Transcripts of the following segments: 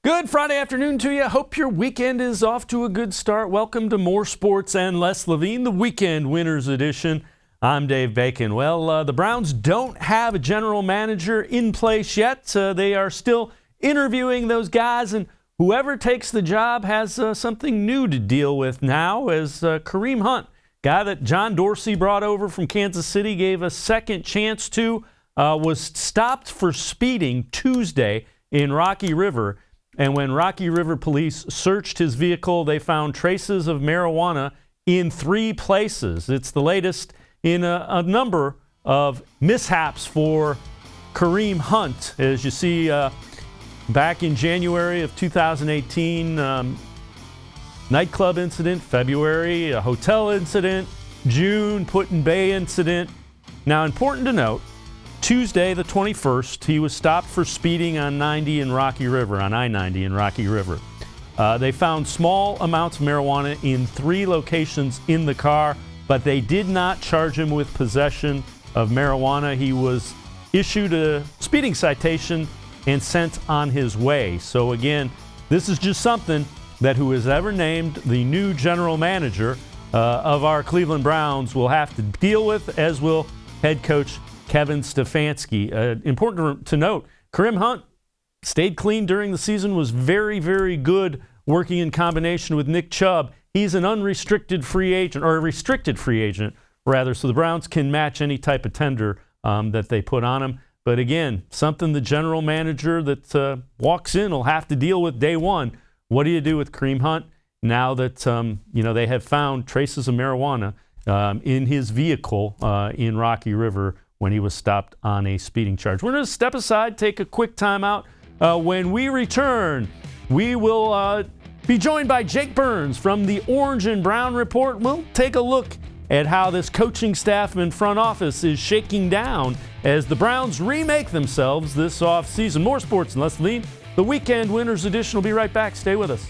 Good Friday afternoon to you. Hope your weekend is off to a good start. Welcome to More Sports and Less Levine, the Weekend Winners Edition. I'm Dave Bacon. Well, the Browns don't have a general manager in place yet. They are still interviewing those guys, and whoever takes the job has something new to deal with now as Kareem Hunt, guy that John Dorsey brought over from Kansas City, gave a second chance to, was stopped for speeding Tuesday in Rocky River. And when Rocky River police searched his vehicle, they found traces of marijuana in 3 places. It's the latest in a number of mishaps for Kareem Hunt. As you see, back in January of 2018, nightclub incident, February, a hotel incident, June, Put-in-Bay incident. Now, important to note, Tuesday, the 21st, he was stopped for speeding on 90 in Rocky River, on I-90 in Rocky River. They found small amounts of marijuana in 3 locations in the car, but they did not charge him with possession of marijuana. He was issued a speeding citation and sent on his way. So again, this is just something that who is ever named the new general manager of our Cleveland Browns will have to deal with, as will head coach Kevin Stefanski. Important to note, Kareem Hunt stayed clean during the season, was very, very good working in combination with Nick Chubb. He's an unrestricted free agent, or a restricted free agent, rather, so the Browns can match any type of tender that they put on him. But again, something the general manager that walks in will have to deal with day one. What do you do with Kareem Hunt now that they have found traces of marijuana in his vehicle in Rocky River when he was stopped on a speeding charge? We're going to step aside, take a quick time out. When we return, we will be joined by Jake Burns from the Orange and Brown Report. We'll take a look at how this coaching staff and front office is shaking down as the Browns remake themselves this offseason. More sports and less lean. The Weekend Winners Edition will be right back. Stay with us.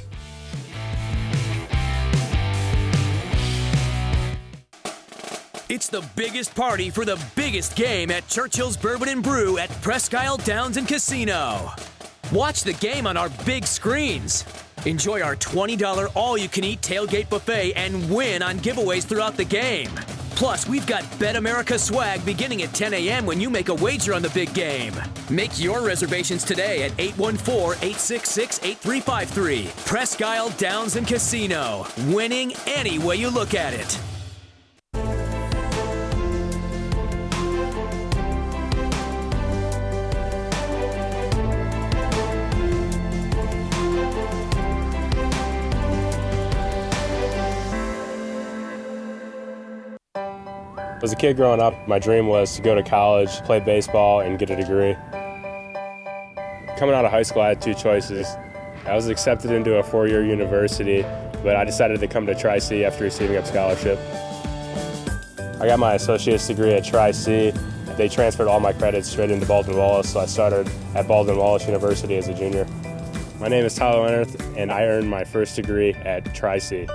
It's the biggest party for the biggest game at Churchill's Bourbon and Brew at Presque Isle Downs and Casino. Watch the game on our big screens. Enjoy our $20 all-you-can-eat tailgate buffet and win on giveaways throughout the game. Plus, we've got Bet America swag beginning at 10 a.m. when you make a wager on the big game. Make your reservations today at 814-866-8353. Presque Isle Downs and Casino. Winning any way you look at it. As a kid growing up, my dream was to go to college, play baseball, and get a degree. Coming out of high school, I had 2 choices. I was accepted into a 4-year university, but I decided to come to Tri-C after receiving a scholarship. I got my associate's degree at Tri-C. They transferred all my credits straight into Baldwin-Wallace, so I started at Baldwin-Wallace University as a junior. My name is Tyler Leonard, and I earned my first degree at Tri-C.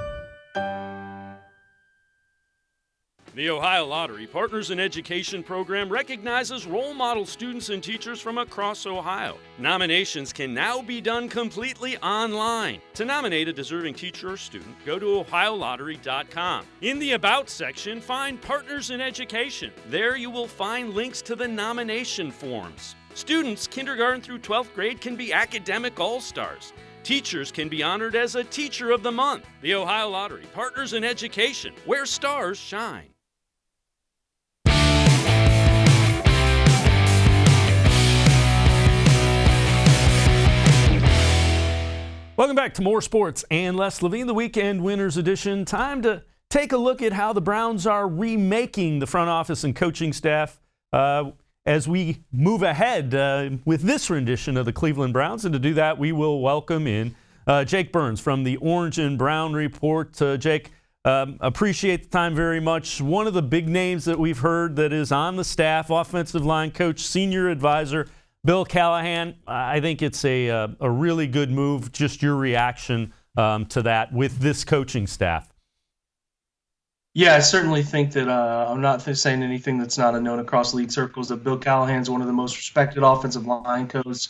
The Ohio Lottery Partners in Education program recognizes role model students and teachers from across Ohio. Nominations can now be done completely online. To nominate a deserving teacher or student, go to ohiolottery.com. In the About section, find Partners in Education. There you will find links to the nomination forms. Students, kindergarten through 12th grade, can be academic all-stars. Teachers can be honored as a Teacher of the Month. The Ohio Lottery Partners in Education, where stars shine. Welcome back to More Sports and Less Levine, the Weekend Winners Edition. Time to take a look at how the Browns are remaking the front office and coaching staff as we move ahead with this rendition of the Cleveland Browns. And to do that, we will welcome in Jake Burns from the Orange and Brown Report. Jake, appreciate the time very much. One of the big names that we've heard that is on the staff, offensive line coach, senior advisor, Bill Callahan. I think it's a really good move. Just your reaction to that with this coaching staff. Yeah, I certainly think that I'm not saying anything that's not known across league circles, that Bill Callahan's one of the most respected offensive line coaches,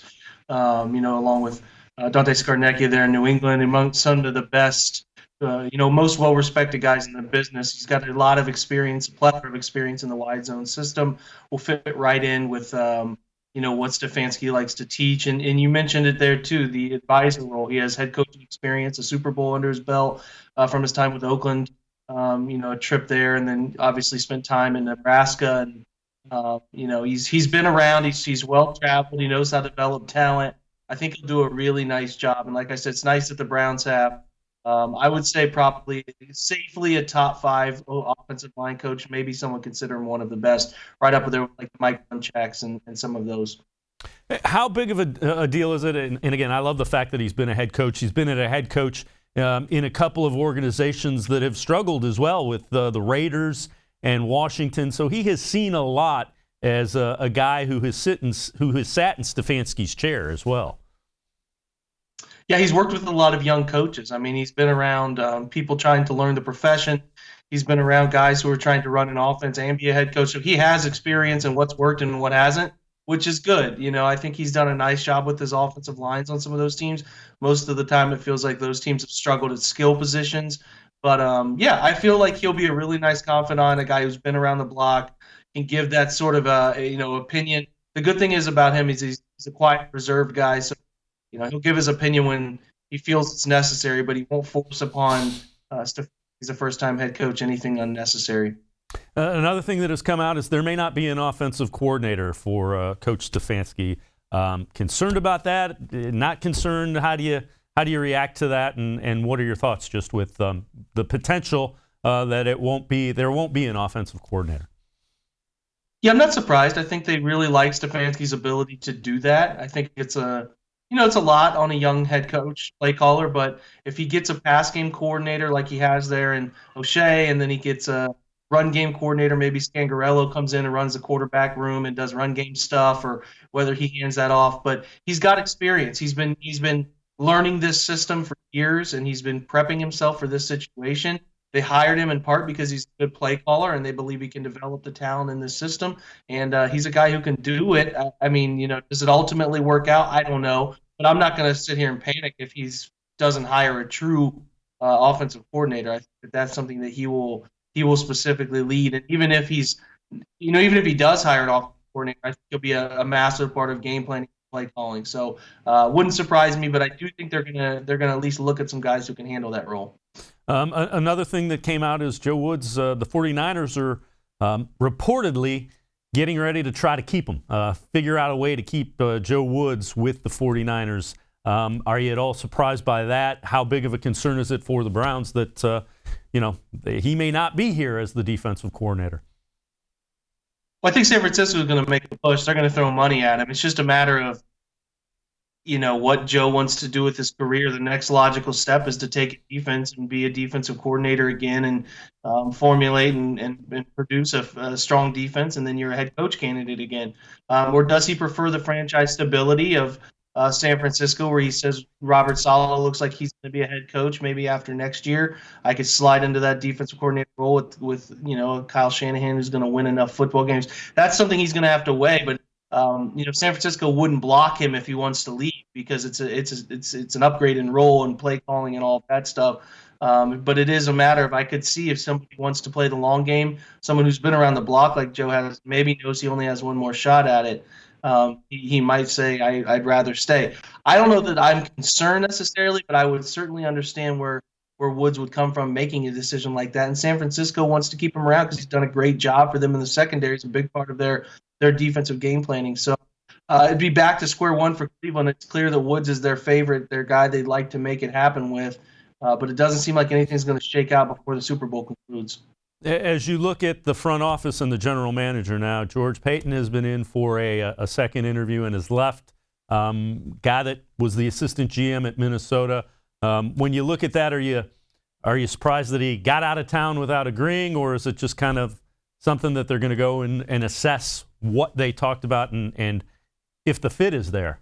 along with Dante Scarnecchia there in New England, among some of the best, most well-respected guys in the business. He's got a lot of experience, a plethora of experience in the wide zone system. Will fit right in with, what Stefanski likes to teach. And you mentioned it there too, the advisor role. He has head coaching experience, a Super Bowl under his belt from his time with Oakland. A trip there, and then obviously spent time in Nebraska. And he's been around. He's well traveled. He knows how to develop talent. I think he'll do a really nice job. And like I said, it's nice that the Browns have, I would say probably safely a top 5 offensive line coach. Maybe someone consider him one of the best, right up there with like Mike Munchaks and some of those. How big of a deal is it? And again, I love the fact that he's been a head coach. He's been a head coach in a couple of organizations that have struggled as well with the Raiders and Washington. So he has seen a lot as a guy who has sat in Stefanski's chair as well. Yeah, he's worked with a lot of young coaches. I mean, he's been around people trying to learn the profession. He's been around guys who are trying to run an offense and be a head coach. So he has experience in what's worked and what hasn't, which is good. I think he's done a nice job with his offensive lines on some of those teams. Most of the time it feels like those teams have struggled at skill positions. But, I feel like he'll be a really nice confidant, a guy who's been around the block, can give that sort of, opinion. The good thing is about him is he's a quiet, reserved guy. So, he'll give his opinion when he feels it's necessary, but he won't force upon he's a first-time head coach anything unnecessary. Another thing that has come out is there may not be an offensive coordinator for Coach Stefanski. Concerned about that? Not concerned? How do you react to that? And what are your thoughts just with the potential that there won't be an offensive coordinator? Yeah, I'm not surprised. I think they really like Stefanski's ability to do that. I think it's a lot on a young head coach, play caller, but if he gets a pass game coordinator like he has there in O'Shea, and then he gets a run game coordinator, maybe Scangarello comes in and runs the quarterback room and does run game stuff, or whether he hands that off. But he's got experience. He's been learning this system for years, and he's been prepping himself for this situation. They hired him in part because he's a good play caller, and they believe he can develop the talent in this system. And he's a guy who can do it. I mean, does it ultimately work out? I don't know. But I'm not going to sit here and panic if he doesn't hire a true offensive coordinator. I think that's something that he will specifically lead. And even if even if he does hire an offensive coordinator, I think he'll be a massive part of game planning, play calling. So wouldn't surprise me, but I do think they're gonna at least look at some guys who can handle that role. Another thing that came out is Joe Woods. The 49ers are reportedly getting ready to try to keep him, figure out a way to keep Joe Woods with the 49ers. Are you at all surprised by that? How big of a concern is it for the Browns that, he may not be here as the defensive coordinator? Well, I think San Francisco is going to make the push. They're going to throw money at him. It's just a matter of, what Joe wants to do with his career. The next logical step is to take a defense and be a defensive coordinator again and formulate and produce a strong defense, and then you're a head coach candidate again. Or does he prefer the franchise stability of San Francisco, where he says Robert Saleh looks like he's going to be a head coach maybe after next year? I could slide into that defensive coordinator role with Kyle Shanahan, who's going to win enough football games. That's something he's going to have to weigh, but San Francisco wouldn't block him if he wants to leave, because it's an upgrade in role and play calling and all of that stuff. But it is a matter of, I could see if somebody wants to play the long game, someone who's been around the block like Joe has, maybe knows he only has one more shot at it. He might say, I'd rather stay. I don't know that I'm concerned necessarily, but I would certainly understand where Woods would come from making a decision like that. And San Francisco wants to keep him around because he's done a great job for them in the secondary. It's a big part of their defensive game planning. So it'd be back to square one for Cleveland. It's clear that Woods is their favorite, their guy they'd like to make it happen with. But it doesn't seem like anything's going to shake out before the Super Bowl concludes. As you look at the front office and the general manager now, George Paton has been in for a second interview and has left. Guy that was the assistant GM at Minnesota. When you look at that, are you surprised that he got out of town without agreeing, or is it just kind of something that they're going to go and assess what they talked about and if the fit is there?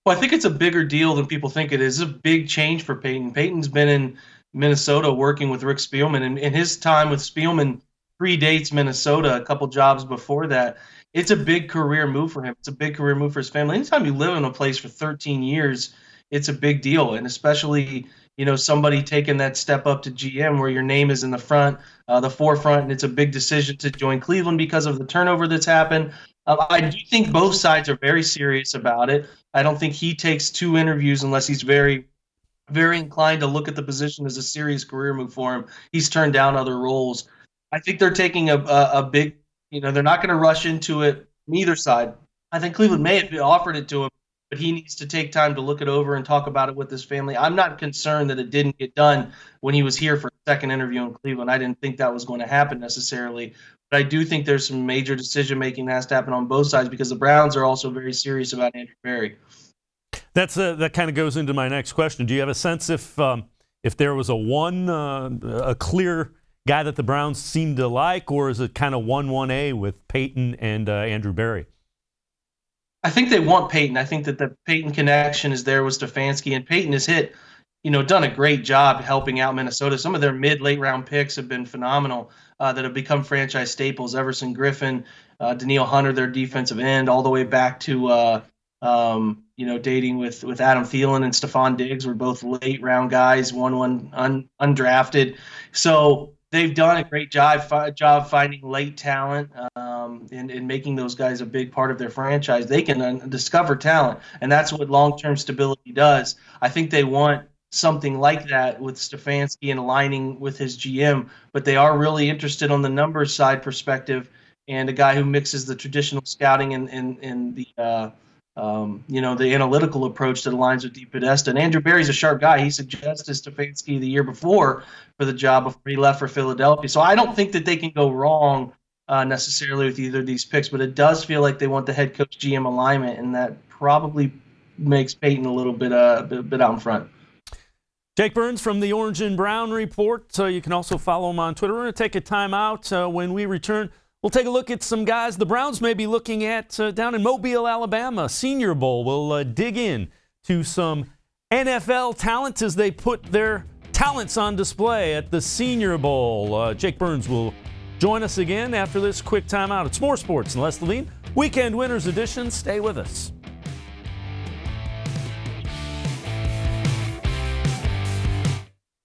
Well, I think it's a bigger deal than people think it is. It's a big change for Paton. Paton's been in Minnesota working with Rick Spielman, and his time with Spielman predates Minnesota, a couple jobs before that. it's a big career move for him. It's a big career move for his family. Anytime you live in a place for 13 years, it's a big deal. And especially, somebody taking that step up to GM where your name is in the forefront, and it's a big decision to join Cleveland because of the turnover that's happened. I do think both sides are very serious about it. I don't think he takes 2 interviews unless he's very, very inclined to look at the position as a serious career move for him. He's turned down other roles. I think they're taking a big, they're not going to rush into it from either side. I think Cleveland may have offered it to him, but he needs to take time to look it over and talk about it with his family. I'm not concerned that it didn't get done when he was here for a second interview in Cleveland. I didn't think that was going to happen necessarily. But I do think there's some major decision-making that has to happen on both sides because the Browns are also very serious about Andrew Berry. That kind of goes into my next question. Do you have a sense if there was a clear guy that the Browns seem to like, or is it kind of 1-1A with Peyton and Andrew Berry? I think they want Peyton. I think that the Peyton connection is there with Stefanski, and Peyton has done a great job helping out Minnesota. Some of their late round picks have been phenomenal that have become franchise staples. Everson Griffin, Danielle Hunter, their defensive end, all the way back to dating with Adam Thielen and Stephon Diggs were both late round guys, one undrafted. So they've done a great job finding late talent and making those guys a big part of their franchise. They can discover talent, and that's what long-term stability does. I think they want something like that with Stefanski and aligning with his GM, but they are really interested on the numbers side perspective and a guy who mixes the traditional scouting and the the analytical approach that aligns with Deep Podesta. And Andrew Berry's a sharp guy. He suggested Stefanski the year before for the job before he left for Philadelphia. So I don't think that they can go wrong necessarily with either of these picks, but it does feel like they want the head coach GM alignment, and that probably makes Peyton a little bit out in front. Jake Burns from the Orange and Brown Report. You can also follow him on Twitter. We're going to take a timeout. When we return, we'll take a look at some guys the Browns may be looking at down in Mobile, Alabama, Senior Bowl. We'll dig in to some NFL talent as they put their talents on display at the Senior Bowl. Jake Burns will join us again after this quick timeout. It's more sports and less Levine. Weekend Winners Edition. Stay with us.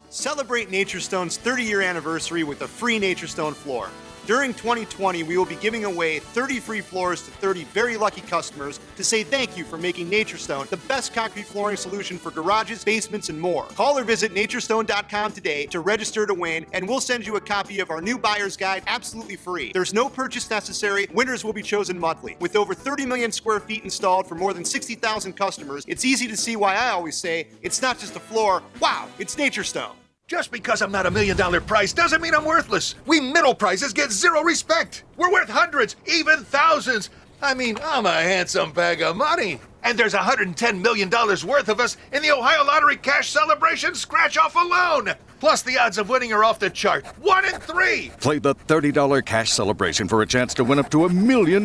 Celebrate Naturestone's 30-year anniversary with a free Naturestone floor. During 2020, we will be giving away 30 free floors to 30 very lucky customers to say thank you for making Naturestone the best concrete flooring solution for garages, basements, and more. Call or visit Naturestone.com today to register to win, and we'll send you a copy of our new buyer's guide absolutely free. There's no purchase necessary. Winners will be chosen monthly. With over 30 million square feet installed for more than 60,000 customers, it's easy to see why I always say, it's not just a floor, wow, it's Naturestone. Just because I'm not $1 million price doesn't mean I'm worthless. We middle prices get zero respect. We're worth hundreds, even thousands. I mean, I'm a handsome bag of money. And there's $110 million worth of us in the Ohio Lottery Cash Celebration Scratch-Off alone. Plus, the odds of winning are off the chart. 1 in 3. Play the $30 cash celebration for a chance to win up to $1 million.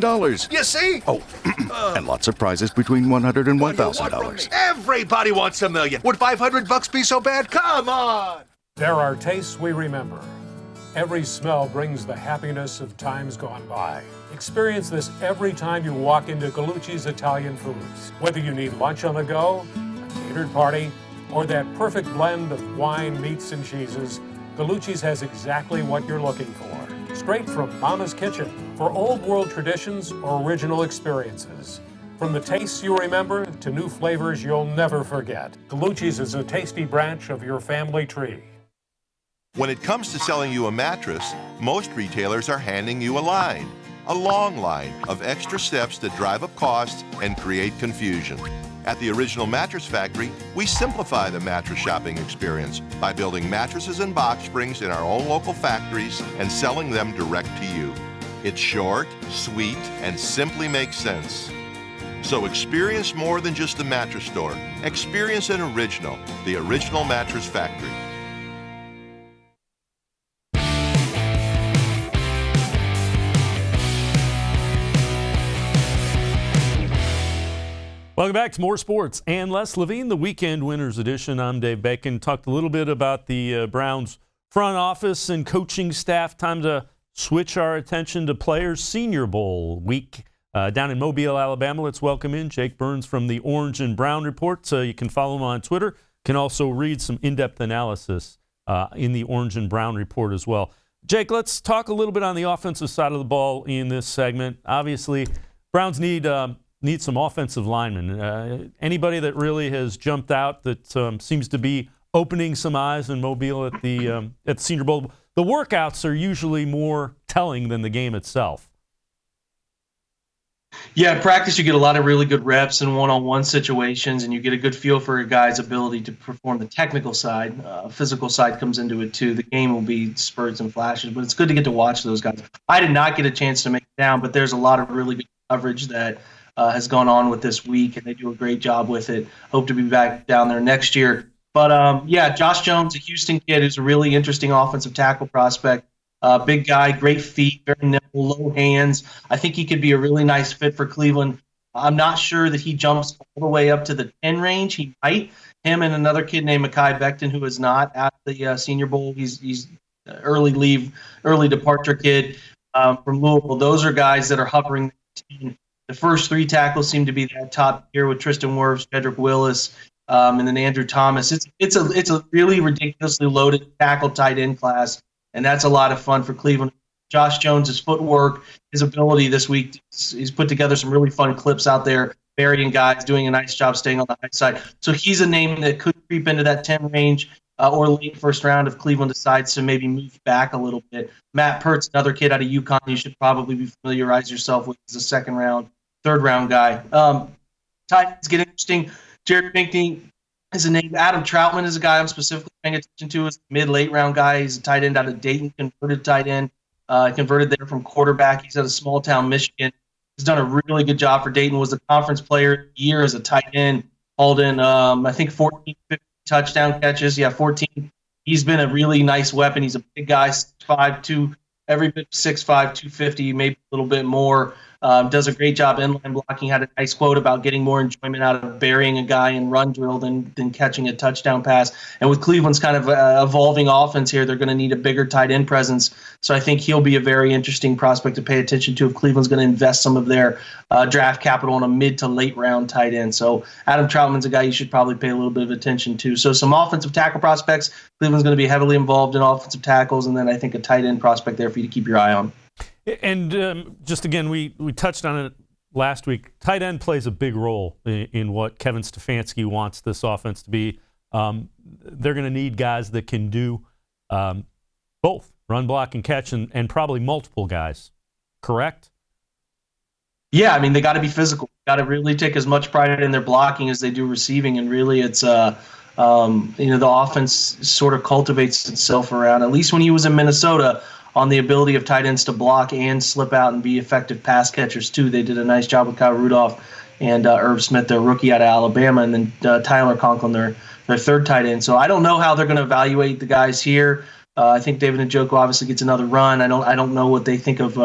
You see? Oh, and lots of prizes between $100 and $1,000. Everybody wants $1 million. Would $500 be so bad? Come on. There are tastes we remember. Every smell brings the happiness of times gone by. Experience this every time you walk into Gallucci's Italian Foods. Whether you need lunch on the go, a catered party, or that perfect blend of wine, meats, and cheeses, Gallucci's has exactly what you're looking for. Straight from Mama's Kitchen for old world traditions or original experiences. From the tastes you remember to new flavors you'll never forget, Gallucci's is a tasty branch of your family tree. When it comes to selling you a mattress, most retailers are handing you a long line of extra steps that drive up costs and create confusion. At the Original Mattress Factory, we simplify the mattress shopping experience by building mattresses and box springs in our own local factories and selling them direct to you. It's short, sweet, and simply makes sense. So experience more than just a mattress store. Experience an original, the Original Mattress Factory. Welcome back to More Sports and Less Levine, the Weekend Winners Edition. I'm Dave Bacon. Talked a little bit about the Browns front office and coaching staff. Time to switch our attention to Players Senior Bowl, week Down in Mobile, Alabama, let's welcome in Jake Burns from the Orange and Brown Report. You can follow him on Twitter. Can also read some in-depth analysis in the Orange and Brown Report as well. Jake, let's talk a little bit on the offensive side of the ball in this segment. Obviously, Browns need some offensive linemen. Anybody that really has jumped out that seems to be opening some eyes in Mobile at the Senior Bowl. The workouts are usually more telling than the game itself. Yeah, in practice you get a lot of really good reps in one-on-one situations, and you get a good feel for a guy's ability to perform the technical side. Physical side comes into it too. The game will be spurts and flashes, but it's good to get to watch those guys. I did not get a chance to make it down, but there's a lot of really good coverage that has gone on with this week, and they do a great job with it. Hope to be back down there next year. But, yeah, Josh Jones, a Houston kid who's a really interesting offensive tackle prospect. Big guy, great feet, very nimble, low hands. I think he could be a really nice fit for Cleveland. I'm not sure that he jumps all the way up to the 10 range. He might. Him and another kid named Mekhi Becton, who is not at the Senior Bowl. He's early departure kid from Louisville. Those are guys that are hovering. The first three tackles seem to be that top tier with Tristan Wirfs, Jedrick Willis, and then Andrew Thomas. It's a really ridiculously loaded tackle tight end class, and that's a lot of fun for Cleveland. Josh Jones' footwork, his ability this week, he's put together some really fun clips out there, burying guys, doing a nice job staying on the high side. So he's a name that could creep into that 10 range or late first round if Cleveland decides to maybe move back a little bit. Matt Pertz, another kid out of UConn, you should probably familiarize yourself with as a second round, third round guy. Tight ends get interesting. Jared Pinkney is a name. Adam Troutman is a guy I'm specifically paying attention to as a mid-late round guy. He's a tight end out of Dayton, converted tight end. Converted there from quarterback. He's at a small town, Michigan. He's done a really good job for Dayton. Was the conference player of the year as a tight end. Hauled in, I think, 14, 15 touchdown catches. Yeah, 14. He's been a really nice weapon. He's a big guy, 6'5", every bit 6'5", 250, maybe a little bit more. Does a great job inline blocking. Had a nice quote about getting more enjoyment out of burying a guy in run drill than catching a touchdown pass. And with Cleveland's kind of evolving offense here, they're going to need a bigger tight end presence. So I think he'll be a very interesting prospect to pay attention to if Cleveland's going to invest some of their draft capital in a mid to late round tight end. So Adam Troutman's a guy you should probably pay a little bit of attention to. So some offensive tackle prospects. Cleveland's going to be heavily involved in offensive tackles, and then I think a tight end prospect there for you to keep your eye on. And just again, we touched on it last week. Tight end plays a big role in what Kevin Stefanski wants this offense to be. They're going to need guys that can do both run, block, and catch, and probably multiple guys. Correct? Yeah, I mean, they got to be physical. Got to really take as much pride in their blocking as they do receiving, and really it's the offense sort of cultivates itself around, at least when he was in Minnesota, on the ability of tight ends to block and slip out and be effective pass catchers too. They did a nice job with Kyle Rudolph and Irv Smith, their rookie out of Alabama, and then Tyler Conklin, their third tight end. So I don't know how they're going to evaluate the guys here. I think David Njoku obviously gets another run. I don't know what they think of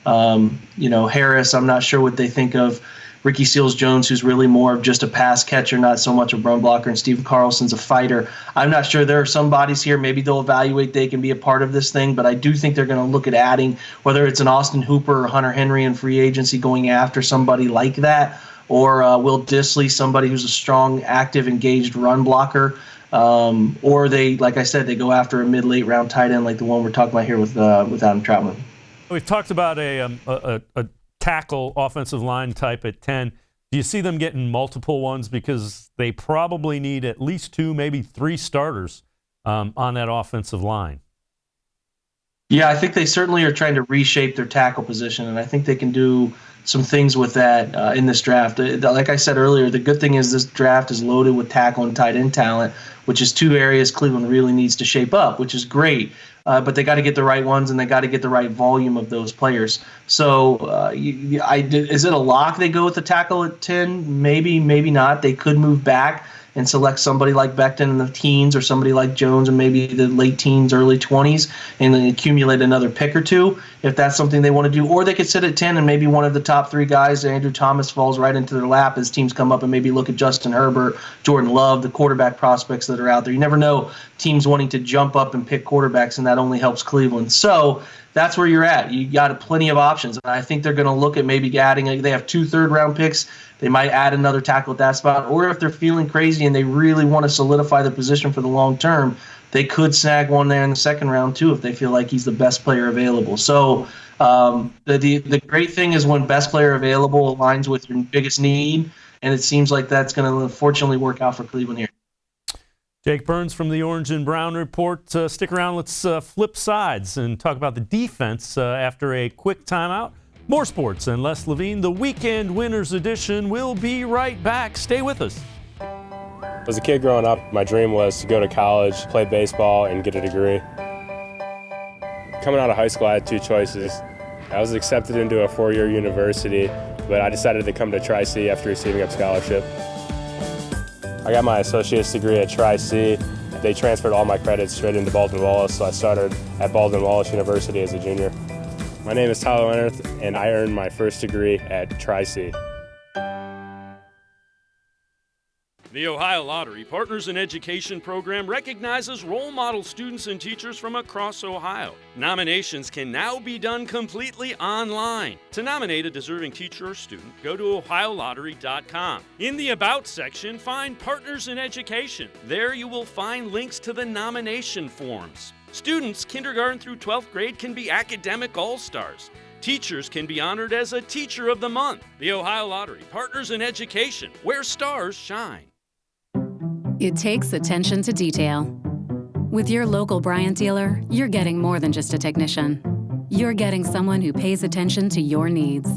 Harris. I'm not sure what they think of Ricky Seals-Jones, who's really more of just a pass catcher, not so much a run blocker, and Stephen Carlson's a fighter. I'm not sure. There are some bodies here. Maybe they'll evaluate they can be a part of this thing, but I do think they're going to look at adding, whether it's an Austin Hooper or Hunter Henry in free agency, going after somebody like that, or Will Dissly, somebody who's a strong, active, engaged run blocker. Or they, like I said, they go after a mid-late round tight end like the one we're talking about here with Adam Troutman. We've talked about a tackle offensive line type at 10. Do you see them getting multiple ones? Because they probably need at least 2, maybe 3 starters on that offensive line. Yeah, I think they certainly are trying to reshape their tackle position, and I think they can do some things with that in this draft. Like I said earlier, the good thing is this draft is loaded with tackle and tight end talent, which is 2 areas Cleveland really needs to shape up, which is great. But they got to get the right ones, and they got to get the right volume of those players. So is it a lock they go with the tackle at 10? Maybe, maybe not. They could move back and select somebody like Becton in the teens, or somebody like Jones in maybe the late teens, early 20s, and then accumulate another pick or 2 if that's something they want to do. Or they could sit at 10 and maybe one of the top 3 guys, Andrew Thomas, falls right into their lap as teams come up and maybe look at Justin Herbert, Jordan Love, the quarterback prospects that are out there. You never know teams wanting to jump up and pick quarterbacks in that that only helps Cleveland. So that's where you're at. You got plenty of options. I think they're going to look at maybe adding. They have 2 third-round picks. They might add another tackle at that spot. Or if they're feeling crazy and they really want to solidify the position for the long term, they could snag one there in the second round too if they feel like he's the best player available. So the great thing is when best player available aligns with your biggest need, and it seems like that's going to unfortunately work out for Cleveland here. Jake Burns from the Orange and Brown Report. Stick around. Let's flip sides and talk about the defense after a quick timeout. More sports and less Levine. The Weekend Winners Edition will be right back. Stay with us. As a kid growing up, my dream was to go to college, play baseball, and get a degree. Coming out of high school, I had 2 choices. I was accepted into a 4-year university, but I decided to come to Tri-C after receiving a scholarship. I got my associate's degree at Tri-C. They transferred all my credits straight into Baldwin-Wallace, so I started at Baldwin-Wallace University as a junior. My name is Tyler Leonard, and I earned my first degree at Tri-C. The Ohio Lottery Partners in Education program recognizes role model students and teachers from across Ohio. Nominations can now be done completely online. To nominate a deserving teacher or student, go to ohiolottery.com. In the About section, find Partners in Education. There you will find links to the nomination forms. Students, kindergarten through 12th grade, can be academic all-stars. Teachers can be honored as a Teacher of the Month. The Ohio Lottery Partners in Education, where stars shine. It takes attention to detail. With your local Bryant dealer, you're getting more than just a technician. You're getting someone who pays attention to your needs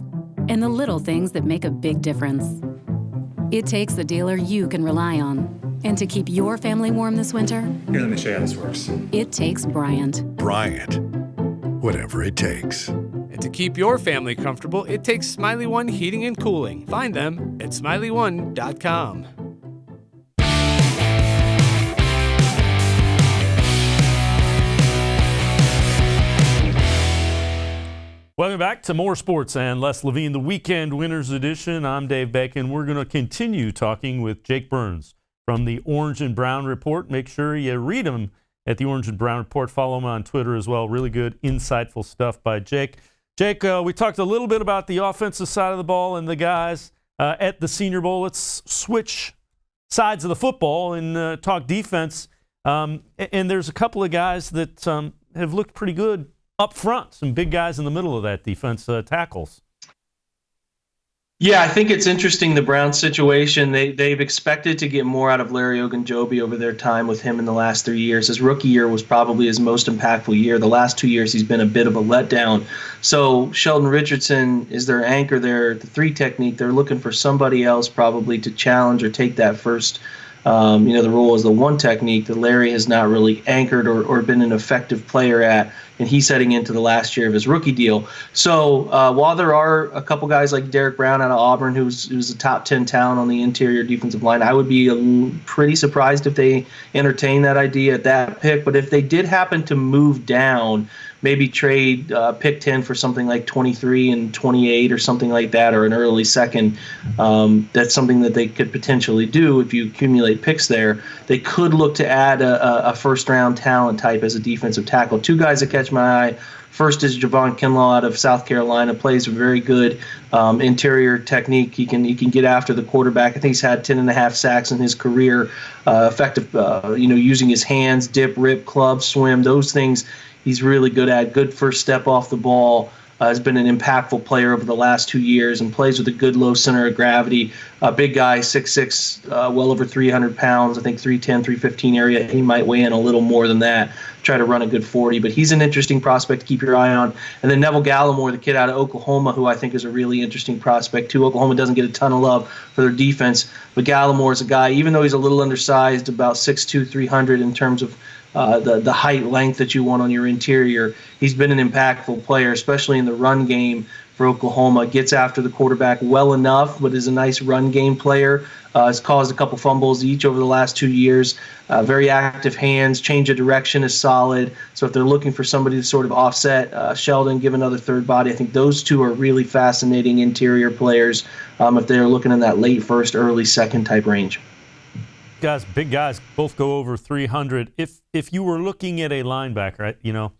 and the little things that make a big difference. It takes a dealer you can rely on. And to keep your family warm this winter, here, let me show you how this works. It takes Bryant. Bryant. Whatever it takes. And to keep your family comfortable, it takes Smiley One Heating and Cooling. Find them at smiley1.com. Welcome back to more sports and less Levine, the Weekend Winners Edition. I'm Dave Bacon. We're going to continue talking with Jake Burns from the Orange and Brown Report. Make sure you read him at the Orange and Brown Report. Follow him on Twitter as well. Really good, insightful stuff by Jake. Jake, we talked a little bit about the offensive side of the ball and the guys at the Senior Bowl. Let's switch sides of the football and talk defense. And there's a couple of guys that have looked pretty good up front, some big guys in the middle of that defense, tackles. Yeah, I think it's interesting, the Browns situation. They've expected to get more out of Larry Ogunjobi over their time with him in the last 3 years. His rookie year was probably his most impactful year. The last 2 years, he's been a bit of a letdown. So Sheldon Richardson is their anchor there, the 3 technique. They're looking for somebody else probably to challenge or take that first the role as the 1 technique that Larry has not really anchored or been an effective player at, and he's heading into the last year of his rookie deal. So while there are a couple guys like Derek Brown out of Auburn, who's a top 10 talent on the interior defensive line, I would be pretty surprised if they entertain that idea at that pick. But if they did happen to move down, maybe trade pick 10 for something like 23 and 28 or something like that, or an early second. That's something that they could potentially do if you accumulate picks there. They could look to add a first-round talent type as a defensive tackle. 2 guys that catch my eye. First is Javon Kinlaw out of South Carolina, plays a very good interior technique. He can get after the quarterback. I think he's had 10.5 sacks in his career. Effective, using his hands, dip, rip, club, swim, those things he's really good at. Good first step off the ball. Has been an impactful player over the last 2 years and plays with a good low center of gravity. Big guy, 6'6", well over 300 pounds. I think 310, 315 area. He might weigh in a little more than that. Try to run a good 40, but he's an interesting prospect to keep your eye on. And then Neville Gallimore, the kid out of Oklahoma, who I think is a really interesting prospect too. Oklahoma doesn't get a ton of love for their defense, but Gallimore is a guy, even though he's a little undersized, about 6'2", 300 in terms of the height, length that you want on your interior. He's been an impactful player, especially in the run game for Oklahoma. Gets after the quarterback well enough, but is a nice run game player. Has caused a couple fumbles each over the last 2 years. Very active hands. Change of direction is solid. So if they're looking for somebody to sort of offset Sheldon, give another third body, I think those 2 are really fascinating interior players if they're looking in that late first, early second type range. guys, big guys, both go over 300. If you were looking at a linebacker,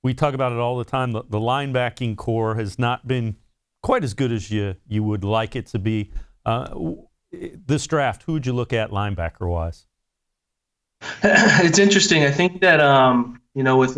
we talk about it all the time. The linebacking core has not been quite as good as you would like it to be. This draft, who would you look at linebacker-wise? It's interesting. I think that with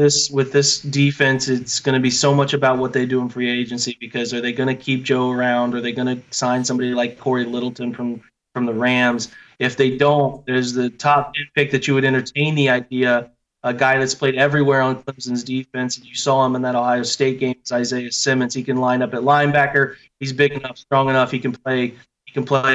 this defense, it's going to be so much about what they do in free agency, because are they going to keep Joe around? Are they going to sign somebody like Corey Littleton from the Rams? If they don't, there's the top pick that you would entertain the idea. A guy that's played everywhere on Clemson's defense. You saw him in that Ohio State game. It's Isaiah Simmons. He can line up at linebacker. He's big enough, strong enough. He can play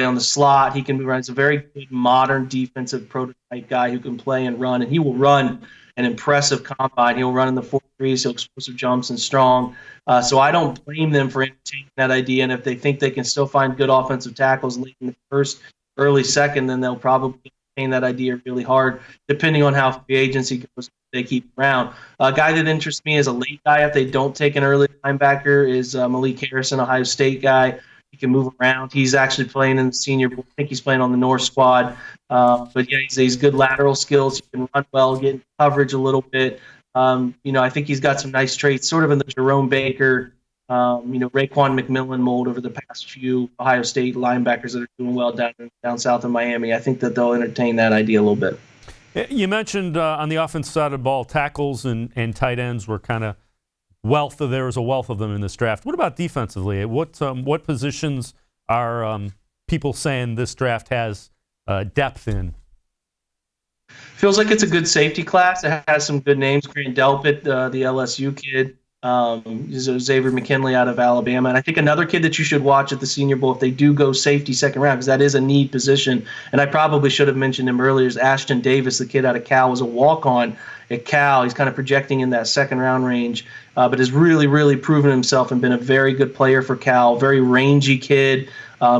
on the slot. He can run. It's a very good modern defensive prototype guy who can play and run, and he will run an impressive combine. He'll run in the 4.3s. He'll explosive jumps and strong. So I don't blame them for entertaining that idea. And if they think they can still find good offensive tackles late in the first, early second, then they'll probably entertain that idea really hard, depending on how free agency goes. If they keep around. A guy that interests me as a late guy, if they don't take an early linebacker, is Malik Harrison, Ohio State guy. He can move around. He's actually playing in the Senior Bowl. I think he's playing on the North squad. But yeah, he's good lateral skills. He can run well, get in coverage a little bit. I think he's got some nice traits, sort of in the Jerome Baker, Raekwon McMillan mold over the past few Ohio State linebackers that are doing well down south of Miami. I think that they'll entertain that idea a little bit. You mentioned on the offensive side of the ball, tackles and tight ends were kind of there was a wealth of them in this draft. What about defensively? What positions are people saying this draft has depth in? Feels like it's a good safety class. It has some good names. Grant Delpit, the LSU kid. Xavier McKinley out of Alabama. And I think another kid that you should watch at the Senior Bowl, if they do go safety second round, because that is a need position, and I probably should have mentioned him earlier, is Ashton Davis, the kid out of Cal, was a walk-on at Cal. He's kind of projecting in that second round range, but has really, really proven himself and been a very good player for Cal. Very rangy kid.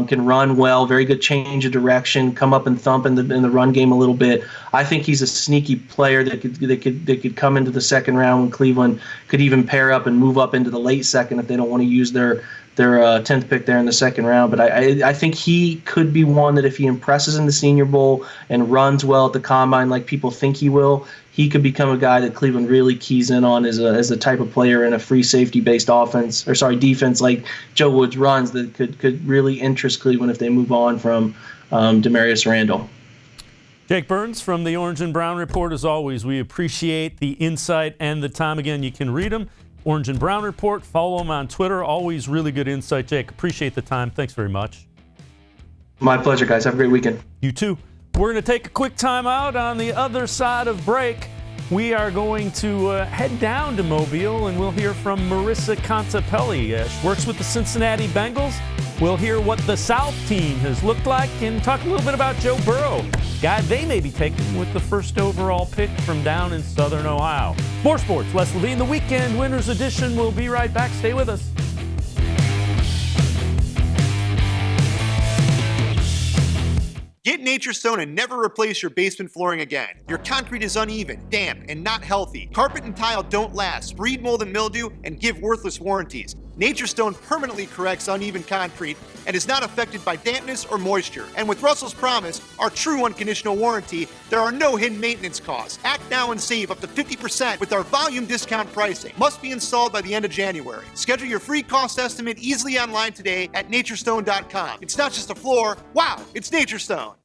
Can run well, very good change of direction, come up and thump in the run game a little bit. I think he's a sneaky player that could come into the second round when Cleveland could even pair up and move up into the late second if they don't want to use their 10th pick there in the second round. But I think he could be one that if he impresses in the Senior Bowl and runs well at the combine like people think he will, he could become a guy that Cleveland really keys in on as a type of player in a free safety-based defense like Joe Woods runs that could really interest Cleveland if they move on from Demarius Randall. Jake Burns from the Orange and Brown Report. As always, we appreciate the insight and the time. Again, you can read them, Orange and Brown Report. Follow them on Twitter. Always really good insight, Jake. Appreciate the time. Thanks very much. My pleasure, guys. Have a great weekend. You too. We're going to take a quick time out. On the other side of break, we are going to head down to Mobile, and we'll hear from Marisa Contipelli. She works with the Cincinnati Bengals. We'll hear what the South team has looked like and talk a little bit about Joe Burrow, guy they may be taking with the first overall pick from down in Southern Ohio. More sports, Les Levine, the Weekend Winners Edition. We'll be right back. Stay with us. Get Nature's Stone and never replace your basement flooring again. Your concrete is uneven, damp, and not healthy. Carpet and tile don't last, breed mold and mildew, and give worthless warranties. Nature's Stone permanently corrects uneven concrete and is not affected by dampness or moisture. And with Russell's Promise, our true unconditional warranty, there are no hidden maintenance costs. Act now and save up to 50% with our volume discount pricing. Must be installed by the end of January. Schedule your free cost estimate easily online today at naturestone.com. It's not just a floor, wow, it's Nature's Stone.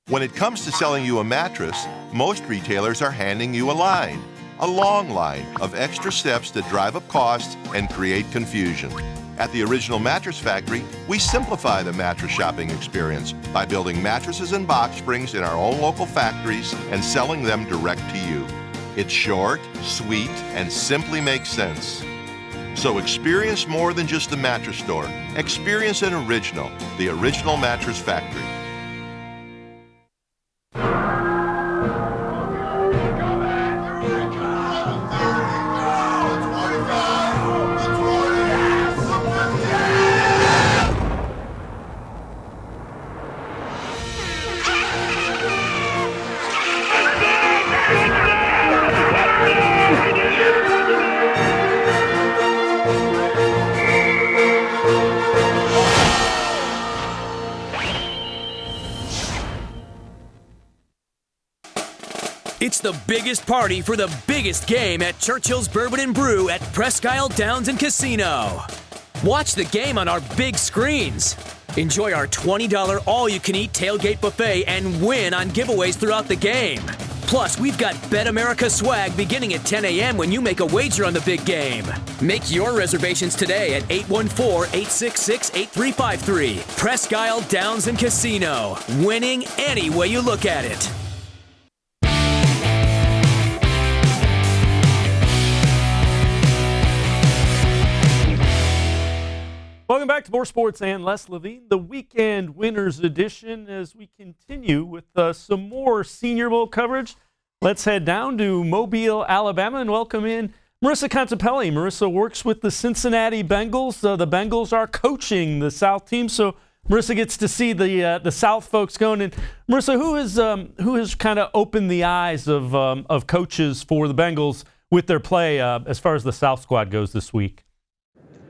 When it comes to selling you a mattress, most retailers are handing you a line. A long line of extra steps that drive up costs and create confusion. At the Original Mattress Factory, we simplify the mattress shopping experience by building mattresses and box springs in our own local factories and selling them direct to you. It's short, sweet, and simply makes sense. So experience more than just the mattress store. Experience an original, the Original Mattress Factory. It's the biggest party for the biggest game at Churchill's Bourbon and Brew at Presque Isle Downs and Casino. Watch the game on our big screens. Enjoy our $20 all-you-can-eat tailgate buffet and win on giveaways throughout the game. Plus, we've got Bet America swag beginning at 10 a.m. when you make a wager on the big game. Make your reservations today at 814-866-8353. Presque Isle Downs and Casino. Winning any way you look at it. Welcome back to More Sports and Less Levine, the Weekend Winners Edition. As we continue with some more Senior Bowl coverage, let's head down to Mobile, Alabama, and welcome in Marisa Contipelli. Marisa works with the Cincinnati Bengals. The Bengals are coaching the South team, so Marisa gets to see the South folks going. And Marisa, who has kind of opened the eyes of coaches for the Bengals with their play as far as the South squad goes this week?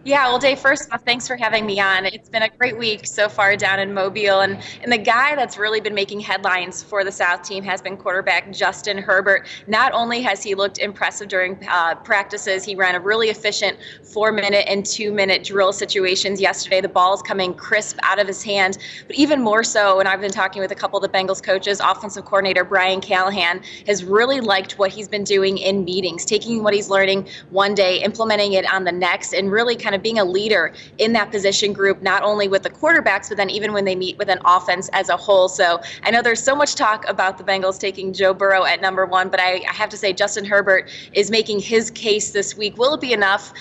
Yeah, well, Dave, first off, thanks for having me on. It's been a great week so far down in Mobile, and the guy that's really been making headlines for the South team has been quarterback Justin Herbert. Not only has he looked impressive during practices, he ran a really efficient 4-minute and 2-minute drill situations yesterday. The ball's coming crisp out of his hand, but even more so, and I've been talking with a couple of the Bengals coaches, offensive coordinator Brian Callahan has really liked what he's been doing in meetings, taking what he's learning one day, implementing it on the next, and really kind of being a leader in that position group, not only with the quarterbacks, but then even when they meet with an offense as a whole. So I know there's so much talk about the Bengals taking Joe Burrow at number one, but I have to say Justin Herbert is making his case this week. Will it be enough?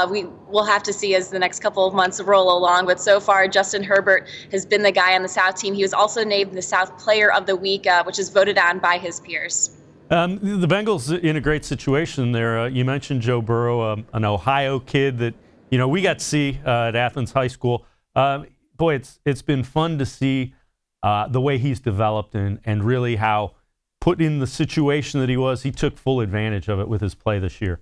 We'll have to see as the next couple of months roll along. But so far, Justin Herbert has been the guy on the South team. He was also named the South Player of the Week, which is voted on by his peers. The Bengals in a great situation there. You mentioned Joe Burrow, an Ohio kid that we got to see at Athens High School. Boy, it's been fun to see the way he's developed and really how, put in the situation that he took full advantage of it with his play this year.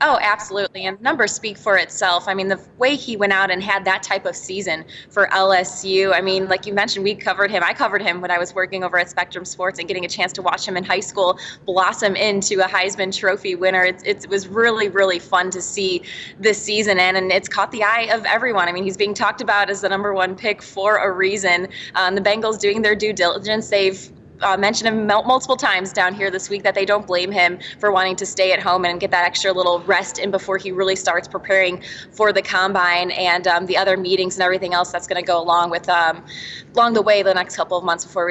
Oh, absolutely. And numbers speak for itself. I mean, the way he went out and had that type of season for LSU, I mean, like you mentioned, I covered him when I was working over at Spectrum Sports and getting a chance to watch him in high school blossom into a Heisman Trophy winner. It was really, really fun to see this season, and it's caught the eye of everyone. I mean, he's being talked about as the number one pick for a reason. The Bengals doing their due diligence. They've mentioned him multiple times down here this week that they don't blame him for wanting to stay at home and get that extra little rest in before he really starts preparing for the combine and the other meetings and everything else that's going to go along with along the way the next couple of months before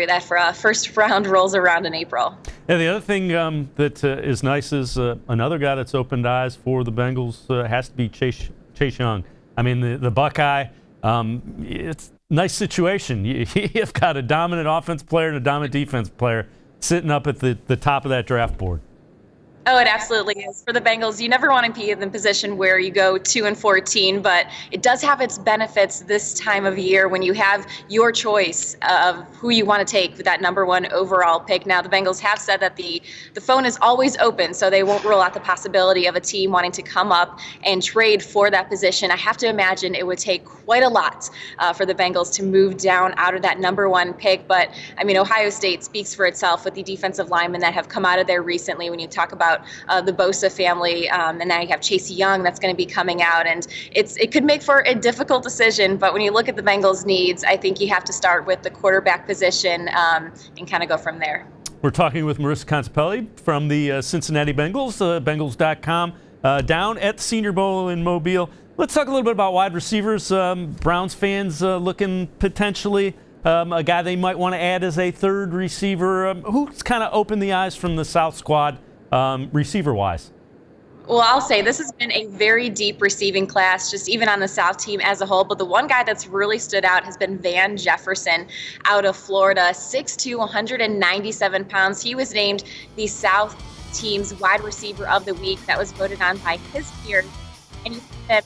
first round rolls around in April. Yeah, the other thing that is nice is another guy that's opened eyes for the Bengals has to be Chase Young. I mean, the Buckeye, it's nice situation. You've got a dominant offense player and a dominant defense player sitting up at the top of that draft board. Oh, it absolutely is. For the Bengals, you never want to be in the position where you go 2-14, but it does have its benefits this time of year when you have your choice of who you want to take with that number one overall pick. Now, the Bengals have said that the phone is always open, so they won't rule out the possibility of a team wanting to come up and trade for that position. I have to imagine it would take quite a lot for the Bengals to move down out of that number one pick. But, I mean, Ohio State speaks for itself with the defensive linemen that have come out of there recently when you talk about the Bosa family, and now you have Chase Young that's going to be coming out, and it could make for a difficult decision. But when you look at the Bengals' needs, I think you have to start with the quarterback position and kind of go from there. We're talking with Marisa Contipelli from the Cincinnati Bengals, Bengals.com, down at the Senior Bowl in Mobile. Let's talk a little bit about wide receivers. Browns fans looking potentially a guy they might want to add as a third receiver. Who's kind of opened the eyes from the South squad? Receiver-wise? Well, I'll say this has been a very deep receiving class, just even on the South team as a whole. But the one guy that's really stood out has been Van Jefferson out of Florida, 6'2", 197 pounds. He was named the South team's wide receiver of the week. That was voted on by his peers. And you see that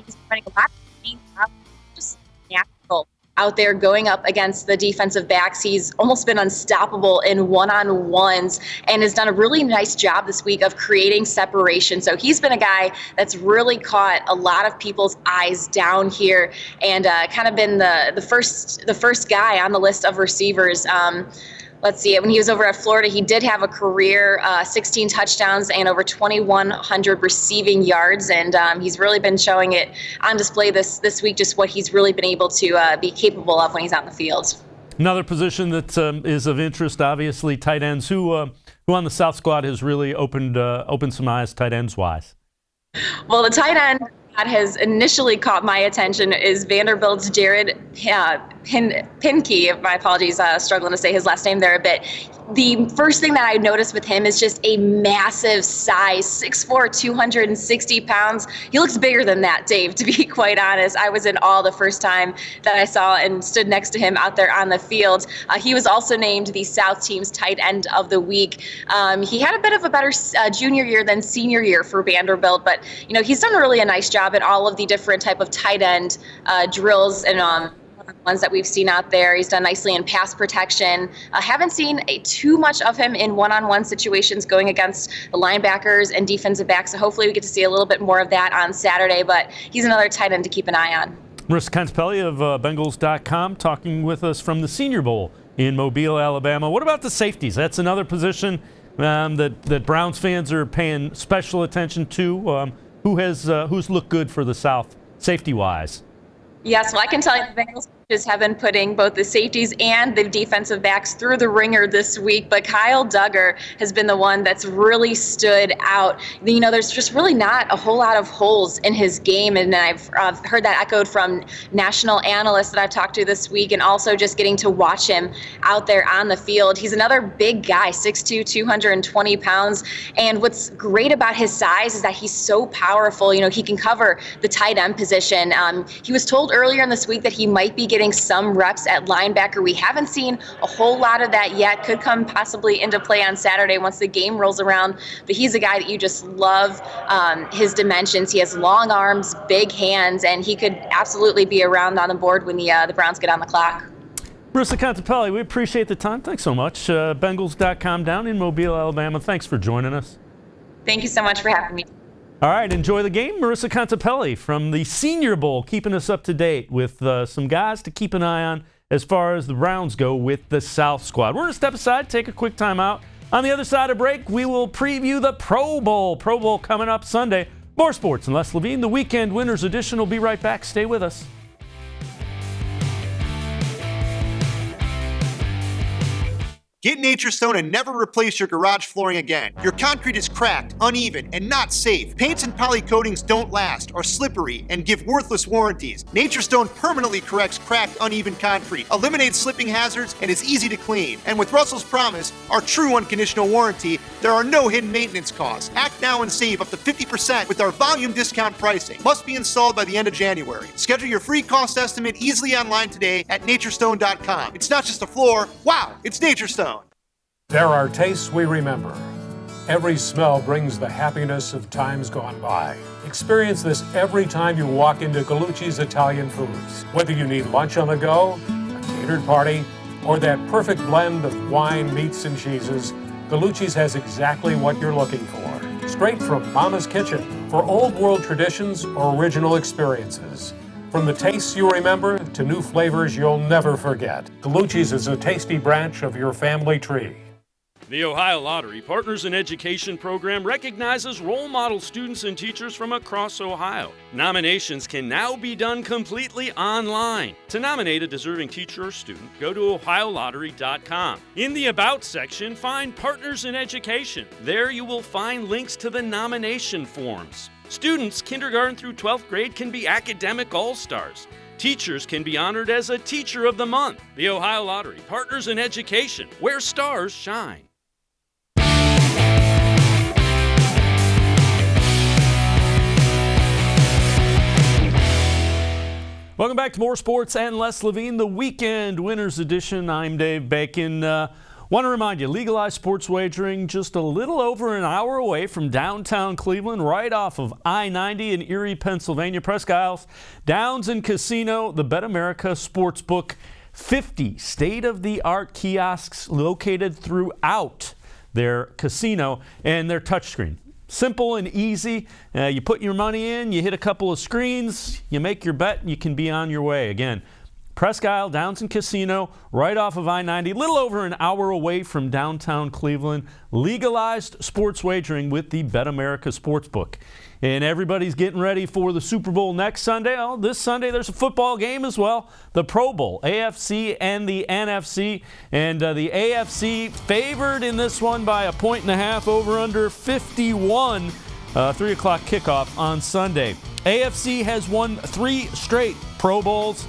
he's running a lot of things up, just natural out there going up against the defensive backs. He's almost been unstoppable in one-on-ones and has done a really nice job this week of creating separation. So he's been a guy that's really caught a lot of people's eyes down here and kind of been the first guy on the list of receivers. Let's see, when he was over at Florida, he did have a career 16 touchdowns and over 2,100 receiving yards, and he's really been showing it on display this week, just what he's really been able to be capable of when he's on the field. Another position that is of interest, obviously, tight ends. Who on the South squad has really opened some eyes, tight ends wise? Well, the tight end that has initially caught my attention is Vanderbilt's Jared Pinkey. My apologies, struggling to say his last name there a bit. The first thing that I noticed with him is just a massive size, 6'4", 260 pounds. He looks bigger than that, Dave, to be quite honest. I was in awe the first time that I saw and stood next to him out there on the field. He was also named the South team's tight end of the week. He had a bit of a better junior year than senior year for Vanderbilt, but he's done really a nice job at all of the different type of tight end drills and ones that we've seen out there. He's done nicely in pass protection. Haven't seen too much of him in one-on-one situations going against the linebackers and defensive backs, so hopefully we get to see a little bit more of that on Saturday, but he's another tight end to keep an eye on. Marisa Contipelli of Bengals.com talking with us from the Senior Bowl in Mobile, Alabama. What about the safeties? That's another position that Browns fans are paying special attention to. Who's looked good for the South safety-wise? Yes, well, I can tell you the Bengals coaches have been putting both the safeties and the defensive backs through the ringer this week, but Kyle Duggar has been the one that's really stood out. There's just really not a whole lot of holes in his game, and I've heard that echoed from national analysts that I've talked to this week, and also just getting to watch him out there on the field. He's another big guy, 6'2", 220 pounds, and what's great about his size is that he's so powerful. He can cover the tight end position. He was told earlier in this week that he might be getting some reps at linebacker. We haven't seen a whole lot of that yet. Could come possibly into play on Saturday once the game rolls around. But he's a guy that you just love his dimensions. He has long arms, big hands, and he could absolutely be around on the board when the Browns get on the clock. Marisa Contipelli, we appreciate the time. Thanks so much. Bengals.com down in Mobile, Alabama. Thanks for joining us. Thank you so much for having me. All right, enjoy the game. Marisa Contipelli from the Senior Bowl keeping us up to date with some guys to keep an eye on as far as the Browns go with the South squad. We're going to step aside, take a quick time out. On the other side of break, we will preview the Pro Bowl. Pro Bowl coming up Sunday. More sports and less Levine. The Weekend Winners Edition will be right back. Stay with us. Get Nature Stone and never replace your garage flooring again. Your concrete is cracked, uneven, and not safe. Paints and poly coatings don't last, are slippery, and give worthless warranties. Nature Stone permanently corrects cracked, uneven concrete, eliminates slipping hazards, and is easy to clean. And with Russell's Promise, our true unconditional warranty, there are no hidden maintenance costs. Act now and save up to 50% with our volume discount pricing. Must be installed by the end of January. Schedule your free cost estimate easily online today at naturestone.com. It's not just a floor. Wow, it's Nature Stone. There are tastes we remember. Every smell brings the happiness of times gone by. Experience this every time you walk into Gallucci's Italian Foods. Whether you need lunch on the go, a catered party, or that perfect blend of wine, meats, and cheeses, Gallucci's has exactly what you're looking for. Straight from Mama's kitchen for old world traditions or original experiences. From the tastes you remember to new flavors you'll never forget, Gallucci's is a tasty branch of your family tree. The Ohio Lottery Partners in Education program recognizes role model students and teachers from across Ohio. Nominations can now be done completely online. To nominate a deserving teacher or student, go to ohiolottery.com. In the About section, find Partners in Education. There you will find links to the nomination forms. Students kindergarten through 12th grade can be academic all-stars. Teachers can be honored as a Teacher of the Month. The Ohio Lottery Partners in Education, where stars shine. Welcome back to More Sports and Less Levine, the Weekend Winners Edition. I'm Dave Bacon. Want to remind you, legalized sports wagering just a little over an hour away from downtown Cleveland, right off of I-90 in Erie, Pennsylvania. Presque Isle Downs and Casino, the Bet America Sportsbook. 50 state-of-the-art kiosks located throughout their casino and their touchscreen. Simple and easy. You put your money in, you hit a couple of screens, you make your bet, and you can be on your way. Again, Presque Isle Downs and Casino, right off of I-90, a little over an hour away from downtown Cleveland. Legalized sports wagering with the Bet America Sportsbook. And everybody's getting ready for the Super Bowl next Sunday. Oh, this Sunday there's a football game as well. The Pro Bowl, AFC and the NFC. And the AFC favored in this one by 1.5 over under 51. 3 o'clock kickoff on Sunday. AFC has won 3 straight Pro Bowls.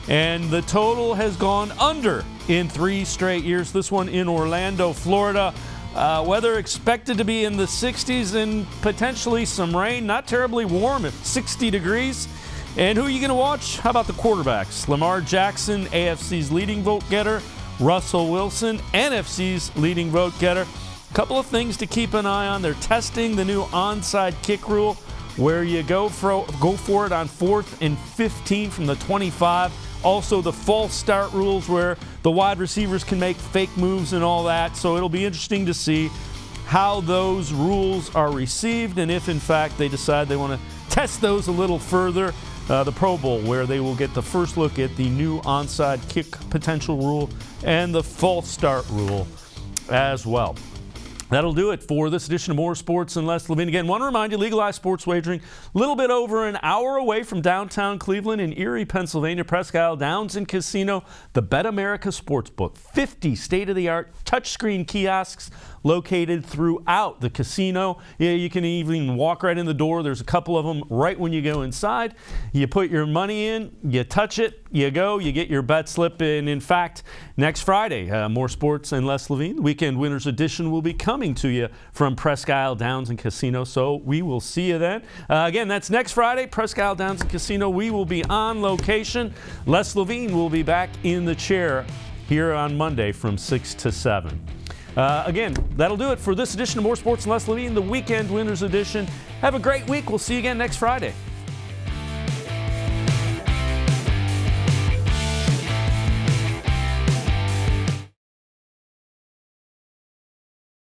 And the total has gone under in 3 straight years. This one in Orlando, Florida. Weather expected to be in the 60s and potentially some rain. Not terribly warm at 60 degrees. And who are you going to watch? How about the quarterbacks? Lamar Jackson, AFC's leading vote getter. Russell Wilson, NFC's leading vote getter. A couple of things to keep an eye on. They're testing the new onside kick rule where you go for it on 4th and 15 from the 25. Also, the false start rules where the wide receivers can make fake moves and all that. So it'll be interesting to see how those rules are received and if, in fact, they decide they want to test those a little further. The Pro Bowl, where they will get the first look at the new onside kick potential rule and the false start rule as well. That'll do it for this edition of More Sports and Less LEVINE. Again, want to remind you, legalized sports wagering, a little bit over an hour away from downtown Cleveland in Erie, Pennsylvania. Presque Isle Downs and Casino, the Bet America Sportsbook. 50 state-of-the-art touchscreen kiosks located throughout the casino. Yeah, you can even walk right in the door. There's a couple of them right when you go inside. You put your money in, you touch it, you go, you get your bet slip. And in fact, next Friday, More Sports and Less LEVINE, the Weekend Winners Edition, will be coming to you from Presque Isle Downs and Casino. So we will see you then. Again, that's next Friday, Presque Isle Downs and Casino. We will be on location. Les LEVINE will be back in the chair here on Monday from 6 to 7. Again, that'll do it for this edition of More Sports and Less LEVINE, the Weekend Winners Edition. Have a great week. We'll see you again next Friday.